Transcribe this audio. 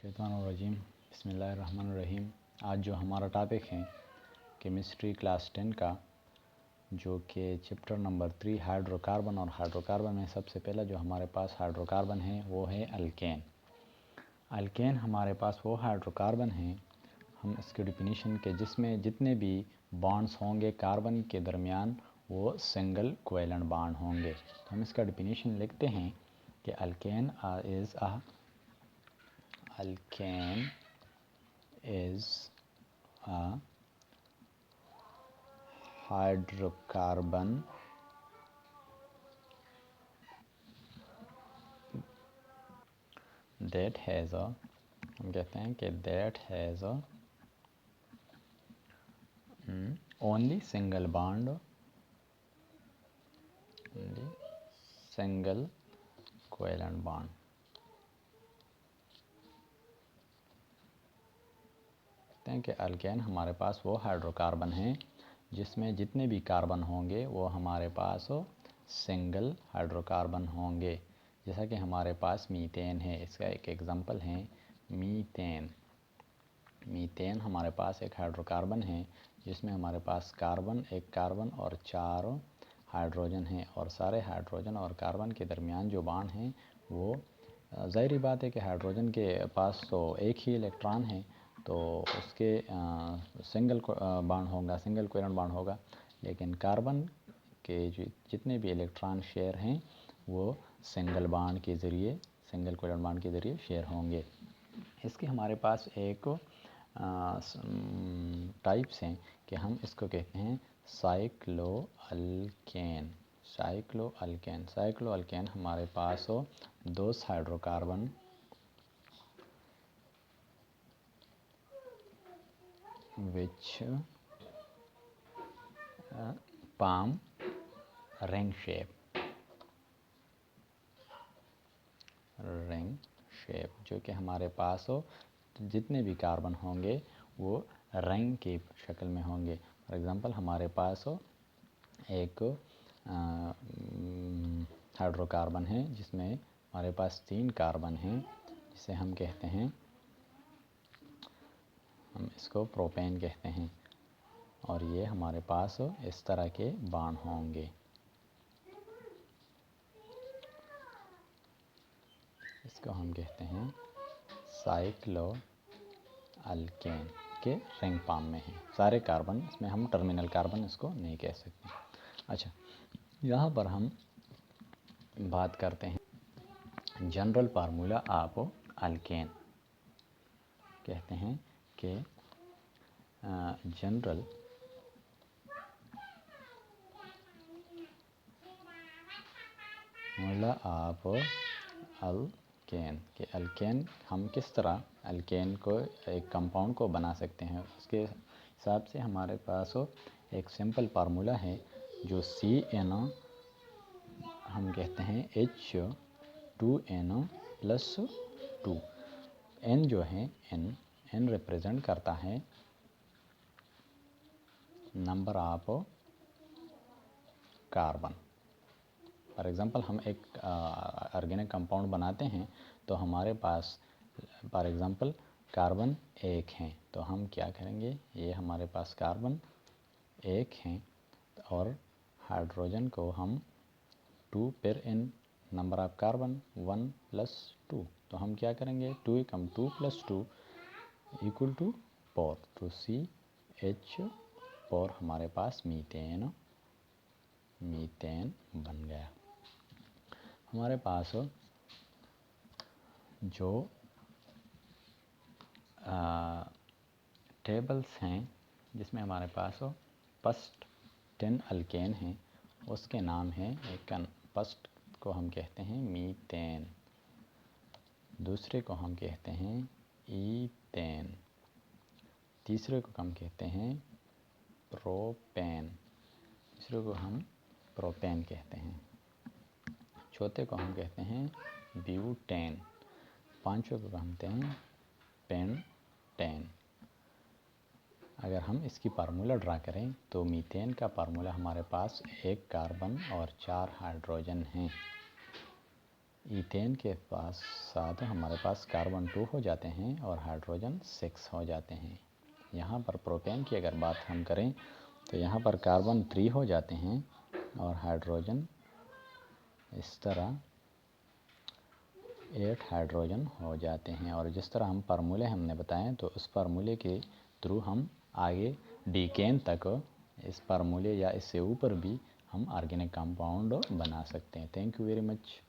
शैतानुर्रजीम बिस्मिल्लाहिर्रहमानिर्रहीम। आज जो हमारा टॉपिक है केमिस्ट्री क्लास 10 का, जो कि चैप्टर नंबर 3 हाइड्रोकार्बन। और हाइड्रोकार्बन में सबसे पहला जो हमारे पास हाइड्रोकार्बन है वो है अल्केन। अल्केन हमारे पास वो हाइड्रोकार्बन है, हम इसके डिफिनीशन के जिसमें जितने भी बॉन्ड्स होंगे कार्बन के दरमियान वो सिंगल कोवेलेंट बॉन्ड होंगे। तो हम इसका डिफिनीशन लिखते हैं कि alkane is a hydrocarbon that has a, हम कहते हैं कि that has a only single bond, only single covalent bond। कि अल्केन हमारे पास वो हाइड्रोकार्बन है जिसमें जितने भी कार्बन होंगे वो हमारे पास सिंगल हाइड्रोकार्बन होंगे। जैसा कि हमारे पास मीथेन है, इसका एक एग्जांपल है मीथेन। मीथेन हमारे पास एक हाइड्रोकार्बन है जिसमें हमारे पास एक कार्बन और 4 हाइड्रोजन हैं, और सारे हाइड्रोजन और कार्बन के दरमियान जो बॉन्ड हैं वो ज़ाहिरी बात है कि हाइड्रोजन के पास तो एक ही इलेक्ट्रॉन है, तो उसके सिंगल बॉन्ड होगा, सिंगल कोवेलेंट बॉन्ड होगा। लेकिन कार्बन के जितने भी इलेक्ट्रॉन शेयर हैं वो सिंगल बॉन्ड के ज़रिए, सिंगल कोवेलेंट बॉन्ड के ज़रिए शेयर होंगे। इसके हमारे पास एक टाइप्स हैं कि हम इसको कहते हैं साइक्लोअल्केन। साइक्लोअल्केन हमारे पास 2 hydrocarbon which palm ring shape, जो कि हमारे पास जितने भी कार्बन होंगे वो रिंग की शक्ल में होंगे। फॉर एग्जांपल हमारे पास एक हाइड्रोकार्बन है जिसमें हमारे पास 3 कार्बन हैं, जिसे हम कहते हैं, हम इसको प्रोपेन कहते हैं, और ये हमारे पास इस तरह के बॉन्ड होंगे। इसको हम कहते हैं साइक्लोअल्केन के रिंग फॉर्म में है सारे कार्बन, इसमें हम टर्मिनल कार्बन इसको नहीं कह सकते। अच्छा, यहाँ पर हम बात करते हैं जनरल फार्मूला ऑफ अल्केन। कहते हैं कि जनरल फार्मूला ऑफ अल्केन के अल्केन हम किस तरह अल्केन को एक कंपाउंड को बना सकते हैं, उसके हिसाब से हमारे पास एक सिंपल फार्मूला है जो CnO, हम कहते हैं H2NO+2। N जो है N रिप्रेजेंट करता है number of carbon. For example हम एक ऑर्गेनिक कंपाउंड बनाते हैं तो हमारे पास फॉर एग्ज़ाम्पल कार्बन 1 हैं, तो हम क्या करेंगे, ये हमारे पास कार्बन 1 हैं और हाइड्रोजन को हम 2 पेर इन नंबर ऑफ कार्बन 1+2, तो हम क्या करेंगे 2 + 2 इक्वल टू 4, तो CH4 हमारे पास मीथेन बन गया। हमारे पास जो टेबल्स हैं जिसमें हमारे पास फर्स्ट 10 अल्केन हैं, उसके नाम हैं, एक फर्स्ट को हम कहते हैं मीथेन, दूसरे को हम कहते हैं ईथेन, तीसरे को हम कहते हैं प्रोपेन, तीसरे को हम प्रोपेन कहते हैं, चौथे को हम कहते हैं ब्यूटेन, पांचवें को हम कहते हैं पेंटेन। अगर हम इसकी फार्मूला ड्रा करें तो मीथेन का फार्मूला हमारे पास 1 कार्बन और 4 हाइड्रोजन हैं। ईथेन के पास साथ हमारे पास कार्बन 2 हो जाते हैं और हाइड्रोजन 6 हो जाते हैं। यहाँ पर प्रोपेन की अगर बात हम करें तो यहाँ पर कार्बन 3 हो जाते हैं और हाइड्रोजन इस तरह 8 हाइड्रोजन हो जाते हैं। और जिस तरह हम फार्मूले हमने बताए तो उस फार्मूले के थ्रू हम आगे डीकेन तक इस फार्मूले या इससे ऊपर भी हम ऑर्गेनिक कंपाउंड बना सकते हैं। Thank you very much.